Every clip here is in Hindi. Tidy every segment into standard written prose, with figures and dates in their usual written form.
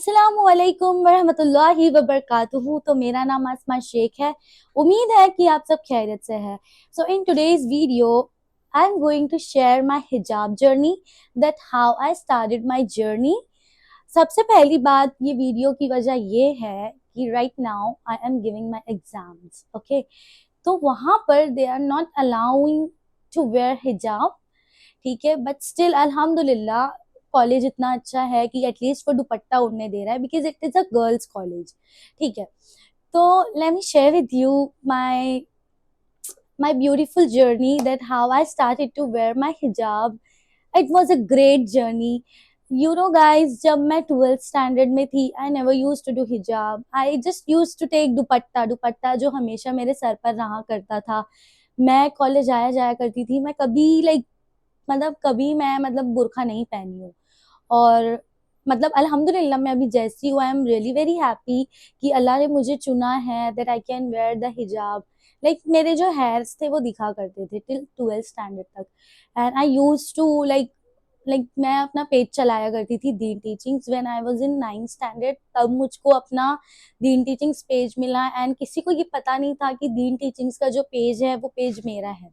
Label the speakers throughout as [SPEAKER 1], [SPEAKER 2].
[SPEAKER 1] अस्सलामुअलैकुम वरहमतुल्लाहि वबरकातुहू। तो मेरा नाम आसमा शेख है। उम्मीद है कि आप सब खैरियत से हैं। So in today's video I am going to share my hijab journey, that how I started my journey. सबसे पहली बात, ये वीडियो की वजह ये है कि right now I am giving my exams, okay. तो वहां पर they are not allowing to wear हिजाब, ठीक है, बट स्टिल अल्हम्दुलिल्लाह कॉलेज इतना अच्छा है कि एटलीस्ट वो दुपट्टा ओढ़ने दे रहा है, because it is a girls college, ठीक है। तो let me share with you my my beautiful journey, that how I started to wear my hijab. It was a great journey. You know guys, जब मैं 12th स्टैंडर्ड में थी, I never used to do hijab. I just used to take दुपट्टा, दुपट्टा जो हमेशा मेरे सर पर रहा करता था। मैं कॉलेज आया जाया करती थी। मैं कभी मतलब कभी मैं बुरखा नहीं पहनी हूँ। और अल्हम्दुलिल्लाह मैं अभी जैसी हूँ, I am really very happy कि अल्लाह ने मुझे चुना है, that I can wear the हिजाब। मेरे जो हेयर्स थे वो दिखा करते थे टिल 12th स्टैंडर्ड तक। एंड आई यूज टू मैं अपना पेज चलाया करती थी दीन teachings when I was in 9th standard. तब मुझको अपना दीन टीचिंग्स पेज मिला, एंड किसी को ये पता नहीं था कि दीन टीचिंग्स का जो पेज है वो पेज मेरा है।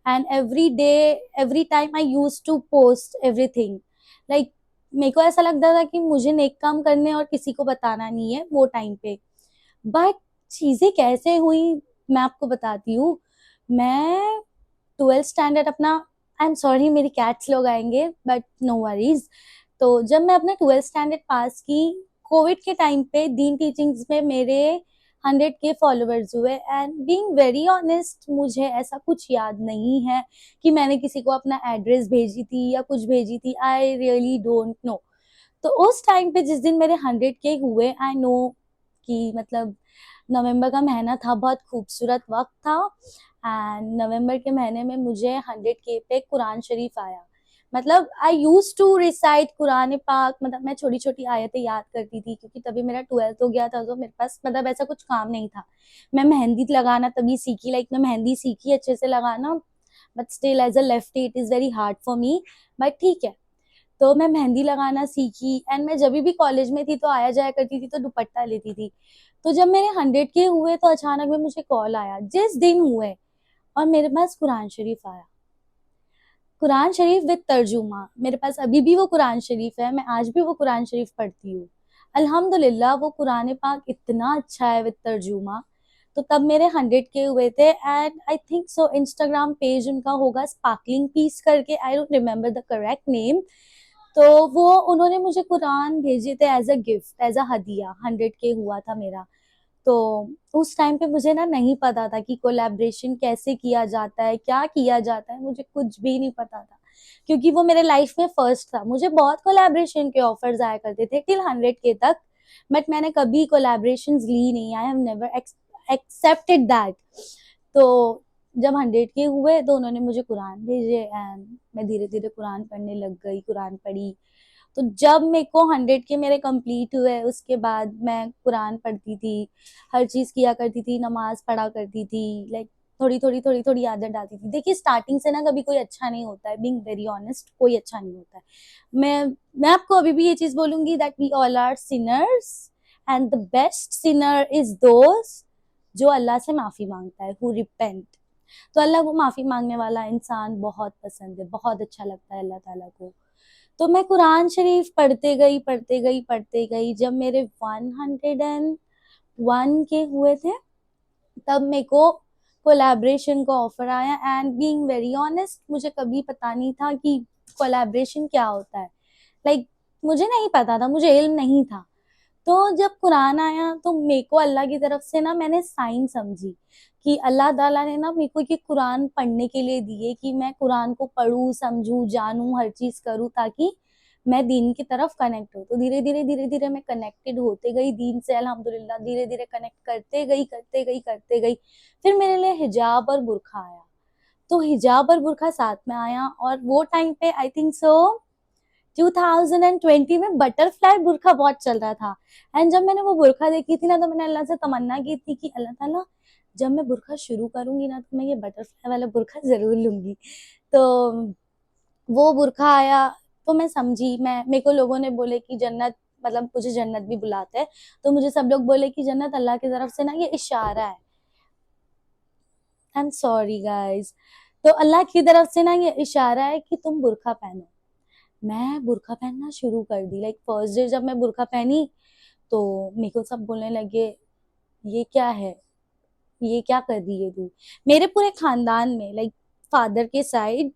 [SPEAKER 1] And every day, every time I use to post everything. Like मेरे को ऐसा लगता था कि मुझे नेक काम करने और किसी को बताना नहीं है वो टाइम पे। बट चीजें कैसे हुई मैं आपको बताती हूँ। मैं 12th स्टैंडर्ड अपना, आई एम सॉरी मेरी कैट्स लोग आएंगे बट नो वरीज। तो जब मैं अपना 12th स्टैंडर्ड पास की, कोविड के टाइम पे दीन टीचिंग्स में मेरे 100K फॉलोअर्स हुए। एंड बीइंग वेरी ऑनेस्ट, मुझे ऐसा कुछ याद नहीं है कि मैंने किसी को अपना एड्रेस भेजी थी या कुछ भेजी थी। I really don't know. तो उस टाइम पे जिस दिन मेरे 100K हुए, आई नो कि नवंबर का महीना था, बहुत खूबसूरत वक्त था। एंड नवंबर के महीने में मुझे 100K पे कुरान शरीफ आया। आई यूज टू रिसाइट कुरान पाक। मैं छोटी छोटी आयतें याद करती थी, क्योंकि तभी मेरा 12th हो गया था, तो मेरे पास ऐसा कुछ काम नहीं था। मैं मेहंदी लगाना तभी सीखी, मैं मेहंदी सीखी अच्छे से लगाना, but still as a lefty it is very hard for me. But ठीक है। तो मैं मेहंदी लगाना सीखी, एंड मैं जब भी कॉलेज में थी तो आया जाया करती थी, तो दुपट्टा लेती थी। तो जब मेरे 100K हुए तो अचानक में मुझे कॉल आया जिस दिन हुए, और मेरे पास कुरान शरीफ आया। कुरान शरीफ विद तर्जुमा। मेरे पास अभी भी वो कुरान शरीफ है, मैं आज भी वो कुरान शरीफ पढ़ती हूँ। अल्हम्दुलिल्लाह वो कुरान पाक इतना अच्छा है विद तर्जुमा। तो तब मेरे 100K हुए थे, and I think so Instagram page उनका होगा स्पार्कलिंग पीस करके, I don't remember the correct name. तो वो उन्होंने मुझे कुरान भेजे थे as a gift, as a हदिया। 100K हुआ था मेरा। तो उस टाइम पे मुझे ना नहीं पता था कि कोलैबोरेशन कैसे किया जाता है, क्या किया जाता है, मुझे कुछ भी नहीं पता था, क्योंकि वो मेरे लाइफ में फर्स्ट था। मुझे बहुत कोलैबोरेशन के ऑफर्स आया करते थे टिल 100K तक, बट मैंने कभी कोलैबोरेशन ली नहीं। I have never accepted that. तो जब 100K हुए तो उन्होंने मुझे कुरान भेजे, एंड मैं धीरे धीरे कुरान पढ़ने लग गई, कुरान पढ़ी। तो जब मेरे को 100K मेरे कंप्लीट हुए, उसके बाद मैं कुरान पढ़ती थी, हर चीज किया करती थी, नमाज पढ़ा करती थी। थोड़ी थोड़ी आदत डालती थी। देखिए स्टार्टिंग से ना कभी कोई अच्छा नहीं होता है, बीइंग वेरी ऑनेस्ट, कोई अच्छा नहीं होता है। मैं आपको अभी भी ये चीज बोलूंगी that we all are sinners, and the best sinner is those जो अल्लाह से माफी मांगता है, हु रिपेंट। तो अल्लाह को माफी मांगने वाला इंसान बहुत पसंद है, बहुत अच्छा लगता है अल्लाह ताला को। तो मैं कुरान शरीफ पढ़ते गई पढ़ते गई पढ़ते गई। जब मेरे 101K हुए थे, तब मेरे को कोलैबोरेशन का ऑफर आया। एंड बीइंग वेरी ऑनेस्ट, मुझे कभी पता नहीं था कि कोलैबोरेशन क्या होता है। मुझे नहीं पता था, मुझे इल्म नहीं था। तो जब कुरान आया तो मेरे को अल्लाह की तरफ से ना, मैंने साइन समझी कि अल्लाह ताला ने ना मेरे को ये कुरान पढ़ने के लिए दिए, कि मैं कुरान को पढूं, समझूं, जानूं, हर चीज करूं, ताकि मैं दीन की तरफ कनेक्ट हो। तो धीरे धीरे मैं कनेक्टेड होते गई दीन से, अल्हम्दुलिल्लाह। धीरे धीरे कनेक्ट करते गई करते गई करते गई। फिर मेरे लिए हिजाब और बुरखा आया। तो हिजाब और बुरखा साथ में आया, और वो टाइम पे आई थिंक सो 2020 में बटरफ्लाई बुरखा बहुत चल रहा था। एंड जब मैंने वो बुरखा देखी थी ना, तो मैंने अल्लाह से तमन्ना की थी कि अल्लाह ताला, जब मैं बुरखा शुरू करूंगी ना, तो मैं ये बटरफ्लाई वाला बुरखा जरूर लूंगी। तो वो बुरखा आया, तो मैं समझी। मैं मेरे को लोगों ने बोले कि जन्नत मतलब मुझे जन्नत भी बुलाते हैं, तो मुझे सब लोग बोले कि जन्नत अल्लाह की तरफ से ना ये इशारा है। I am sorry guys. तो अल्लाह की तरफ से ना ये इशारा है कि तुम बुर्का पहनो। मैं बुर्का पहनना शुरू कर दी। लाइक फर्स्ट डे जब मैं बुर्का पहनी तो मेरे को सब बोलने लगे ये क्या है, ये क्या कर रही है तू। मेरे पूरे खानदान में लाइक फादर के साइड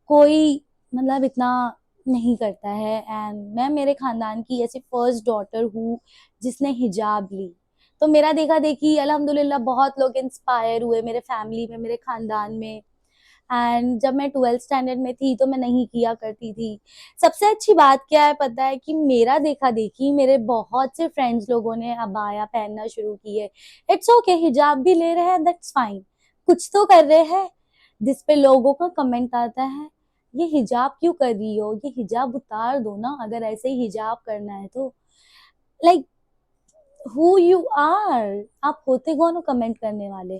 [SPEAKER 1] कोई मतलब इतना नहीं करता है, एंड मैं मेरे खानदान की ऐसी फर्स्ट डॉटर हूँ जिसने हिजाब ली। तो मेरा देखा देखी अल्हम्दुलिल्लाह बहुत लोग इंस्पायर हुए मेरे फैमिली में, मेरे खानदान में। एंड जब मैं 12th स्टैंडर्ड में थी तो मैं नहीं किया करती थी। सबसे अच्छी बात क्या है पता है, कि मेरा देखा देखी मेरे बहुत से फ्रेंड्स लोगों ने अबाया पहनना शुरू किए। इट्स ओके, हिजाब भी ले रहे हैं, दैट्स फाइन, कुछ तो कर रहे हैं। जिस पे लोगों का कमेंट आता है ये हिजाब क्यों कर रही हो, ये हिजाब उतार दो ना अगर ऐसे ही हिजाब करना है तो। लाइक हु यू आर, आप होते कौन हो कमेंट करने वाले।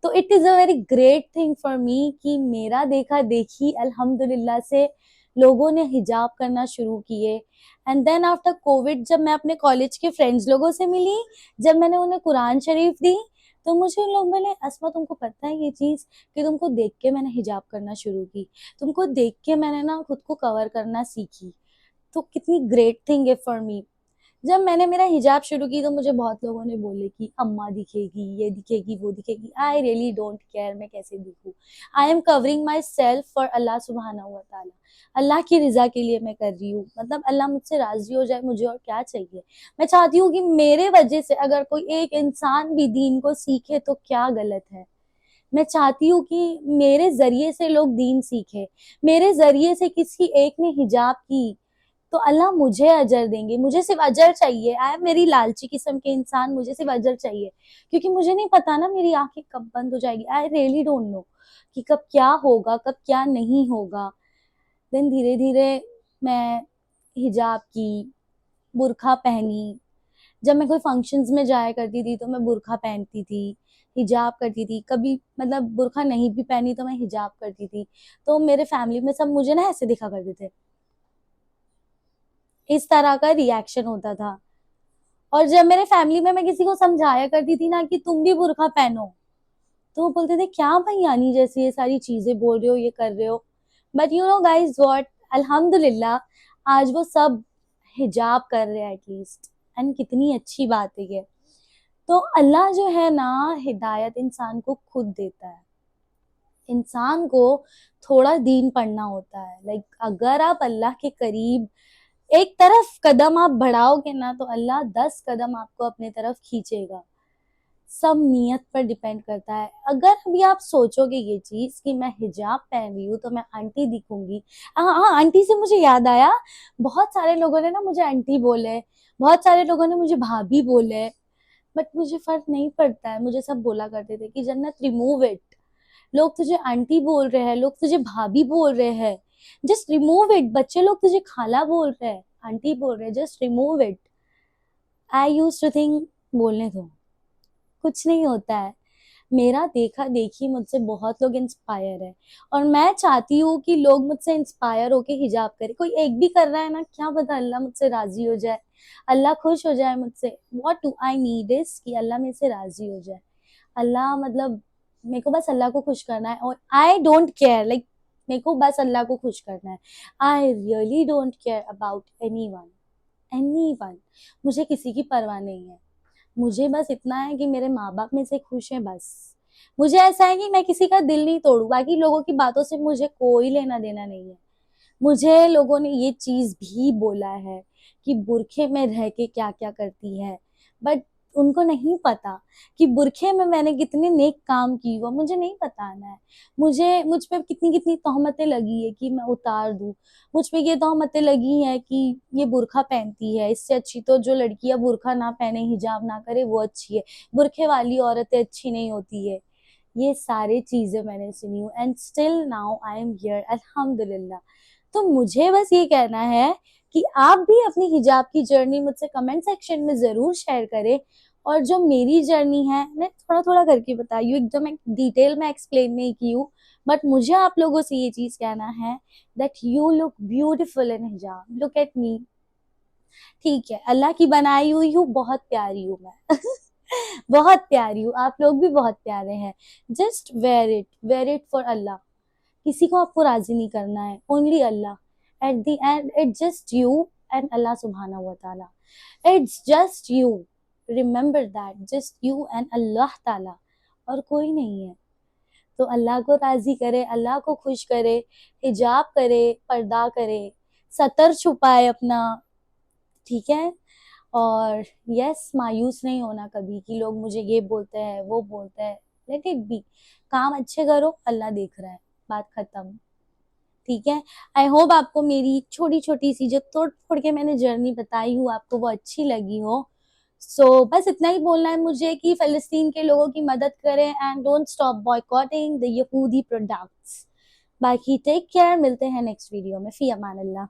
[SPEAKER 1] तो it is a very great thing for me कि मेरा देखा देखी अल्हम्दुलिल्लाह से लोगों ने हिजाब करना शुरू किए। एंड देन आफ्टर कोविड जब मैं अपने कॉलेज के फ्रेंड्स लोगों से मिली, जब मैंने उन्हें कुरान शरीफ दी, तो मुझे उन लोग बोले अस्मा तुमको पता है ये चीज, कि तुमको देख के मैंने हिजाब करना शुरू की, तुमको देख के मैंने ना खुद को कवर करना सीखी। तो कितनी ग्रेट थिंग है फॉर मी। जब मैंने मेरा हिजाब शुरू की तो मुझे बहुत लोगों ने बोले कि अम्मा दिखेगी, ये दिखेगी, वो दिखेगी। आई रियली डोंट केयर मैं कैसे दिखूं। I am covering myself for Allah सुबहाना व ताला। अल्लाह की रिजा के लिए मैं कर रही हूँ, मतलब अल्लाह मुझसे राजी हो जाए, मुझे और क्या चाहिए। मैं चाहती हूँ कि मेरे वजह से अगर कोई एक इंसान भी दीन को सीखे तो क्या गलत है। मैं चाहती हूँ कि मेरे जरिए से लोग दीन सीखे, मेरे जरिए से किसी एक ने हिजाब की तो अल्लाह मुझे अजर देंगे। मुझे सिर्फ अजर चाहिए। आई एम मेरी लालची किस्म के इंसान, मुझे सिर्फ अजर चाहिए, क्योंकि मुझे नहीं पता ना मेरी आंखें कब बंद हो जाएगी। आई रियली डोंट नो कि कब क्या होगा, कब क्या नहीं होगा। देन धीरे धीरे मैं हिजाब की, बुरखा पहनी। जब मैं कोई फंक्शंस में जाया करती थी तो मैं बुरखा पहनती थी, हिजाब करती थी। कभी मतलब बुरखा नहीं भी पहनी तो मैं हिजाब करती थी। तो मेरे फैमिली में सब मुझे ना ऐसे दिखा करते थे, इस तरह का रिएक्शन होता था। और जब मेरे फैमिली में मैं किसी को समझाया करती थी ना कि तुम भी बुरखा पहनो, तो वो बोलते थे क्या भैयानी जैसी ये सारी चीजें बोल रहे हो, ये कर रहे हो। But you know guys what, अल्हम्दुलिल्लाह आज वो सब हिजाब कर रहे हैं एटलीस्ट। एंड कितनी अच्छी बात है ये। तो अल्लाह जो है ना, हिदायत इंसान को खुद देता है। इंसान को थोड़ा दीन पढ़ना होता है। लाइक अगर आप अल्लाह के करीब एक तरफ कदम आप बढ़ाओगे ना तो अल्लाह 10 कदम आपको अपने तरफ खींचेगा। सब नियत पर डिपेंड करता है। अगर अभी आप सोचोगे ये चीज कि मैं हिजाब पहन रही हूँ तो मैं आंटी दिखूंगी। हाँ हाँ, आंटी से मुझे याद आया, बहुत सारे लोगों ने ना मुझे आंटी बोले, बहुत सारे लोगों ने मुझे भाभी बोले। बट मुझे फर्क नहीं पड़ता है। मुझे सब बोला करते थे कि जन्नत रिमूव इट। लोग तुझे आंटी बोल रहे हैं, लोग तुझे भाभी बोल रहे हैं, जस्ट रिमूव इट। बच्चे लोग तुझे खाला बोल रहे हैं, आंटी बोल रहे हैं, just remove it. I use to think बोलने दो, कुछ नहीं होता है। मेरा देखा देखी मुझसे बहुत लोग इंस्पायर है, और मैं चाहती हूँ कि लोग मुझसे इंस्पायर होके हिजाब करे। कोई एक भी कर रहा है ना, क्या पता अल्लाह मुझसे राजी हो जाए, अल्लाह खुश हो जाए मुझसे। What do I need is कि अल्लाह मेरे से राजी हो जाए। अल्लाह मतलब मेरे को बस अल्लाह को खुश करना है, और आई डोंट केयर लाइक मेरे को बस अल्लाह को खुश करना है। I really don't care about any one. मुझे किसी की परवाह नहीं है। मुझे बस इतना है कि मेरे माँ बाप में से खुश है बस। मुझे ऐसा है कि मैं किसी का दिल नहीं तोड़ू, बाकी लोगों की बातों से मुझे कोई लेना देना नहीं है। मुझे लोगों ने ये चीज भी बोला है कि बुरखे में रह के क्या क्या करती है, बट उनको नहीं पता कि बुरखे में मैंने कितने नेक काम की, वो मुझे नहीं बताना है। मुझ पे कितनी कितनी तोहमतें लगी है कि मैं उतार दूं। मुझ पे ये तोहमतें लगी है कि ये बुरखा पहनती है, इससे अच्छी तो जो लड़कियां बुरखा ना पहने, हिजाब ना करे, वो अच्छी है। बुरखे वाली औरतें अच्छी नहीं होती है। ये सारी चीजें मैंने सुनी हूँ, and still now I am here अल्हम्दुलिल्लाह। तो मुझे बस ये कहना है कि आप भी अपनी हिजाब की जर्नी मुझसे कमेंट सेक्शन में जरूर शेयर करें। और जो मेरी जर्नी है मैं थोड़ा थोड़ा करके बताई हूँ, एकदम एक डिटेल में एक्सप्लेन नहीं की हूँ। बट मुझे आप लोगों से ये चीज कहना है that you look beautiful in hijab. Look at me, ठीक है, अल्लाह की बनाई हुई हूँ, बहुत प्यारी हूँ मैं। बहुत प्यारी हूँ, आप लोग भी बहुत प्यारे हैं। Just wear it for Allah. किसी को आपको राजी नहीं करना है, only Allah. At the end it's just you and Allah सुब्हाना व ताला। It's just you, remember that, just you and Allah ताला, और कोई नहीं है। तो अल्लाह को राजी करे, अल्लाह को खुश करे, हिजाब करे, पर्दा करे, सतर छुपाए अपना, ठीक है। और यस, मायूस नहीं होना कभी कि लोग मुझे ये बोलते हैं वो बोलते हैं। लेट इट बी, काम अच्छे करो, अल्लाह देख रहा है, बात खत्म। ठीक है। आई होप आपको मेरी छोटी छोटी सी जो तोड़ फोड़ के मैंने जर्नी बताई हूँ आपको वो अच्छी लगी हो। बस इतना ही बोलना है मुझे कि फलस्तीन के लोगों की मदद करें and don't stop boycotting the यहूदी प्रोडक्ट्स। बाकी टेक केयर, मिलते हैं नेक्स्ट वीडियो में। फी अमान अल्लाह।